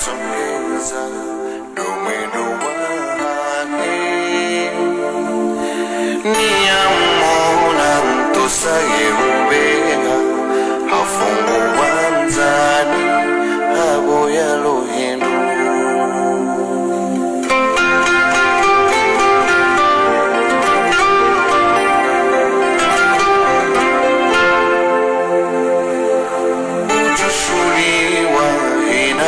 tongeza domino wahe niyamona ntosaye ubeha hafungu wanzani habo yalohendo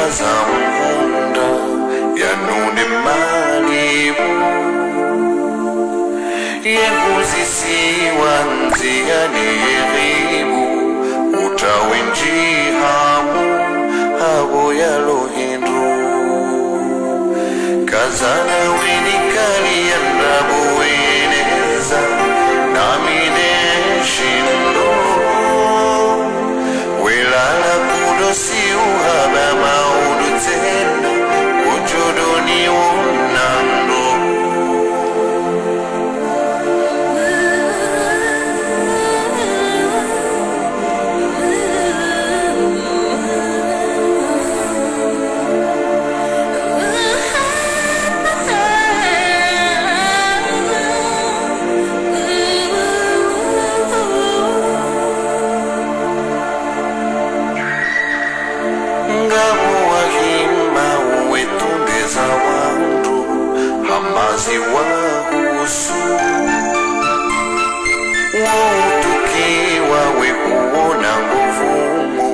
zamunda yanune malibu yekuzisiwa nziyani yeribu utawenjihamu habo yalohindu kazana wenikali yandabu weneza namine shindo welala kudosi uhaba maudu tena ujuduni unando hamazi wahusu wautukiwa wekuona nguvumu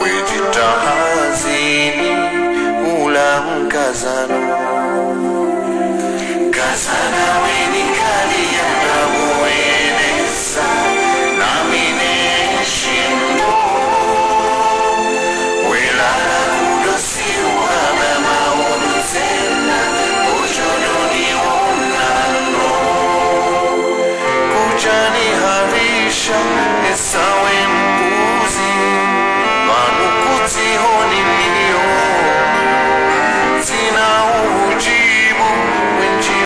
wejitahazini ula mkazano kazana wenikali yandamuenesa namine shindo welala kudosi uhaba maunu tena kujani harisha esawe mbuzi manukuti honi nilio tina ujibu wenji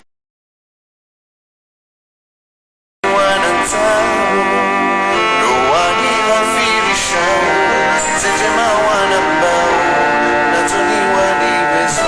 wanantamu doani hafirisha zetema wanambao natoni wanibezo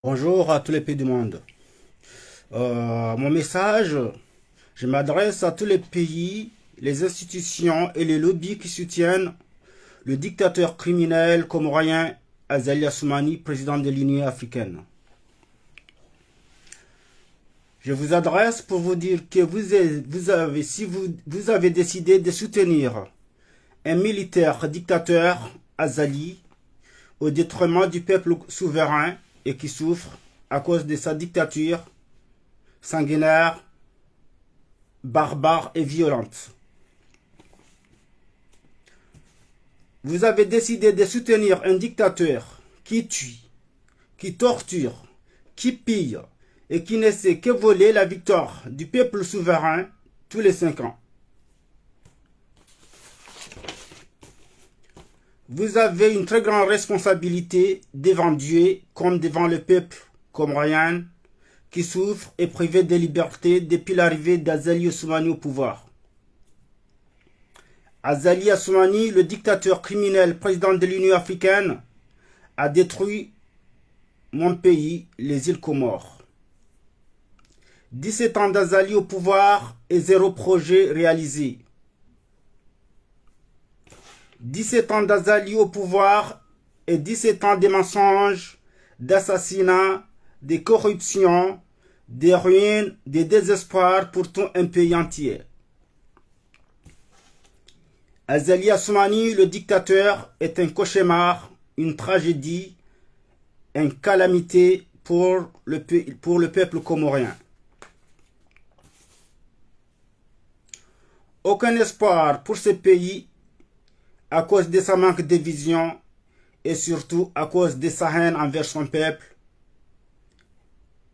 Bonjour à tous les pays du monde. Mon message, je m'adresse à tous les pays, les institutions et les lobbies qui soutiennent le dictateur criminel comorien Azali Assoumani, président de l'Union africaine. Je vous adresse pour vous dire que si vous avez décidé de soutenir un militaire dictateur, Azali, au détriment du peuple souverain et qui souffre à cause de sa dictature sanguinaire, barbare et violente. Vous avez décidé de soutenir un dictateur qui tue, qui torture, qui pille et qui ne sait que voler la victoire du peuple souverain tous les 5 ans. Vous avez une très grande responsabilité devant Dieu comme devant le peuple comorien qui souffre et privé de liberté depuis l'arrivée d'Azali Assoumani au pouvoir. Azali Assoumani, le dictateur criminel président de l'Union africaine, a détruit mon pays, les îles Comores. 17 ans d'Azali au pouvoir et 0 projet réalisé. 17 ans d'Azali au pouvoir et 17 ans de mensonges, d'assassinats, de corruption, de ruines, de désespoir pour tout un pays entier. Azali Assoumani, le dictateur, est un cauchemar, une tragédie, une calamité pour le peuple comorien. Aucun espoir pour ce pays à cause de sa manque de vision et surtout à cause de sa haine envers son peuple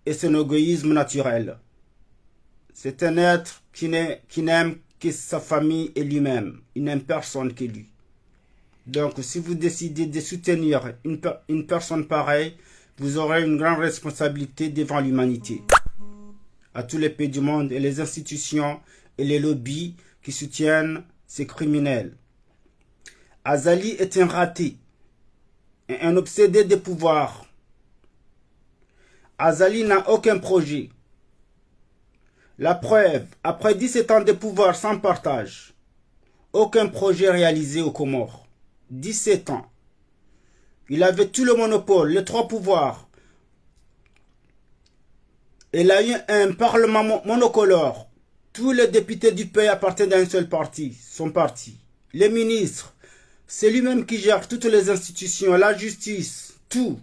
et son égoïsme naturel. C'est un être qui n'aime que sa famille et lui-même. Il n'aime personne que lui. Donc si vous décidez de soutenir une personne pareille, vous aurez une grande responsabilité devant l'humanité. À tous les pays du monde et les institutions et les lobbies qui soutiennent ces criminels. Azali est un raté, un obsédé de pouvoir. Azali n'a aucun projet. La preuve, après 17 ans de pouvoir sans partage, aucun projet réalisé aux Comores. 17 ans. Il avait tout le monopole, les 3 pouvoirs. Il a eu un parlement monocolore. Tous les députés du pays appartiennent à un seul parti, son parti. Les ministres, c'est lui-même qui gère toutes les institutions, la justice, tout.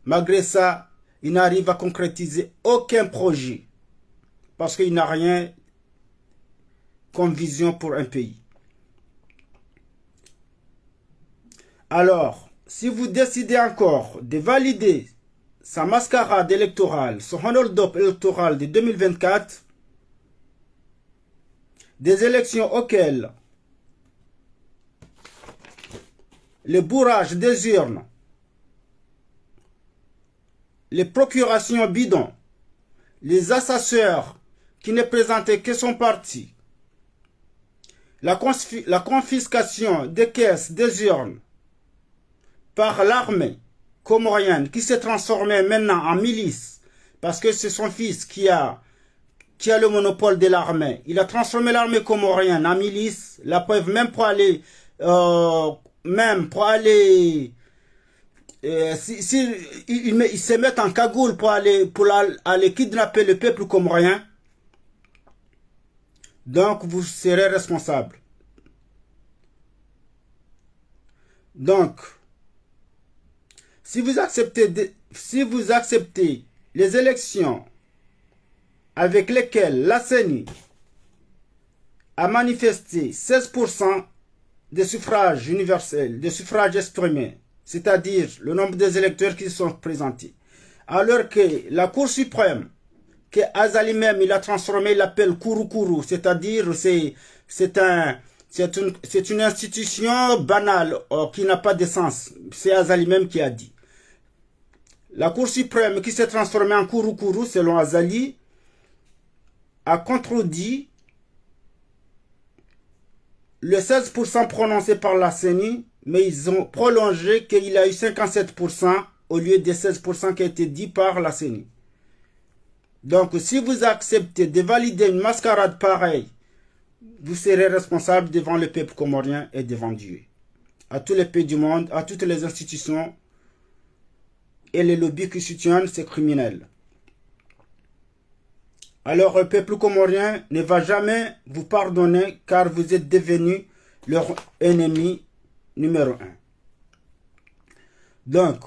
Malgré ça, il n'arrive à concrétiser aucun projet. Parce qu'il n'a rien comme vision pour un pays. Alors, si vous décidez encore de valider sa mascarade électorale, son hold-up électoral de 2024, des élections auxquelles le bourrage des urnes, les procurations bidons, les assesseurs qui ne présentaient que son parti, la confiscation des caisses des urnes par l'armée comorienne qui s'est transformée maintenant en milice parce que c'est son fils qui a le monopole de l'armée. Il a transformé l'armée comorienne en milice, la preuve même pour aller ils se mettent en cagoule pour aller kidnapper le peuple comorien. Donc vous serez responsable. Donc, si vous acceptez les élections avec lesquelles la CENI a manifesté 16% de suffrages universels, de suffrages exprimés, c'est-à-dire le nombre des électeurs qui sont présentés, alors que la Cour suprême, que Azali même, il a transformé, il l'appelle Kouroukourou, c'est-à-dire c'est une institution banale qui n'a pas de sens. C'est Azali même qui a dit. La Cour suprême qui s'est transformée en Kouroukourou, selon Azali, a contredit le 16% prononcé par la CENI, mais ils ont prolongé qu'il a eu 57% au lieu des 16% qui a été dit par la CENI. Donc, si vous acceptez de valider une mascarade pareille, vous serez responsable devant le peuple comorien et devant Dieu. À tous les pays du monde, à toutes les institutions et les lobbies qui soutiennent ces criminels. Alors, le peuple comorien ne va jamais vous pardonner car vous êtes devenu leur ennemi numéro 1. Donc,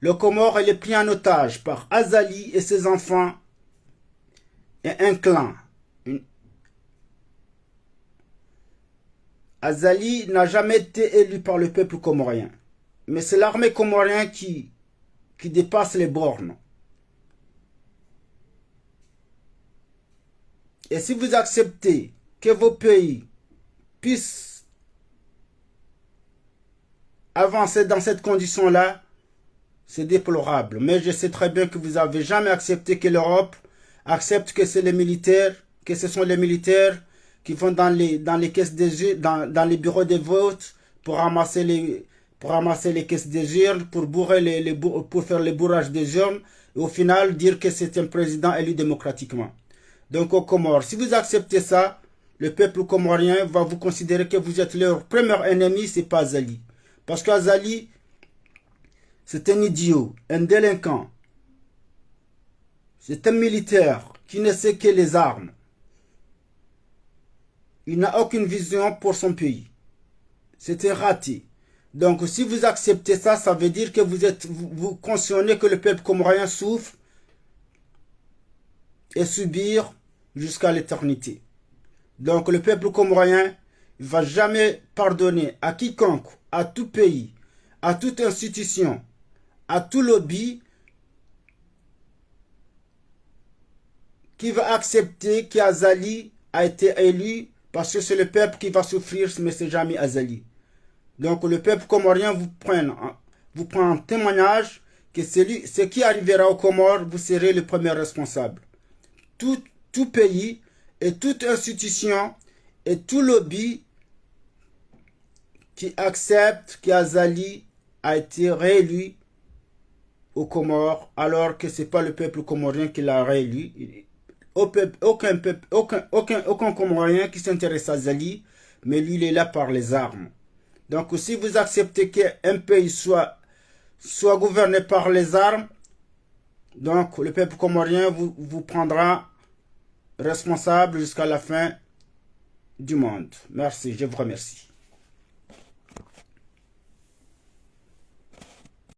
le Comore est pris en otage par Azali et ses enfants et un clan. Azali n'a jamais été élu par le peuple comorien, mais c'est l'armée comorienne qui dépasse les bornes. Et si vous acceptez que vos pays puissent avancer dans cette condition-là, c'est déplorable. Mais je sais très bien que vous n'avez jamais accepté que l'Europe accepte que c'est les militaires, que ce sont les militaires qui vont dans les caisses des urnes, dans les bureaux de vote pour ramasser les caisses des urnes, pour faire le bourrage des urnes, et au final dire que c'est un président élu démocratiquement. Donc aux Comores, si vous acceptez ça, le peuple comorien va vous considérer que vous êtes leur premier ennemi, c'est pas Azali. Parce qu'Azali, c'est un idiot, un délinquant. C'est un militaire qui ne sait que les armes. Il n'a aucune vision pour son pays. C'est un raté. Donc si vous acceptez ça, ça veut dire que vous cautionnez que le peuple comorien souffre et subir jusqu'à l'éternité. Donc le peuple comorien ne va jamais pardonner à quiconque, à tout pays, à toute institution, à tout lobby qui va accepter qu'Azali a été élu parce que c'est le peuple qui va souffrir, mais c'est jamais Azali. Donc le peuple comorien vous prend en témoignage que ce qui arrivera aux Comores, vous serez le premier responsable. Tout pays et toute institution et tout lobby qui accepte qu'Azali a été réélu aux Comores alors que ce n'est pas le peuple comorien qui l'a réélu. Aucun Comorien qui s'intéresse à Azali, mais lui il est là par les armes. Donc si vous acceptez qu'un pays soit gouverné par les armes, donc le peuple comorien vous prendra responsable jusqu'à la fin du monde. Merci, je vous remercie.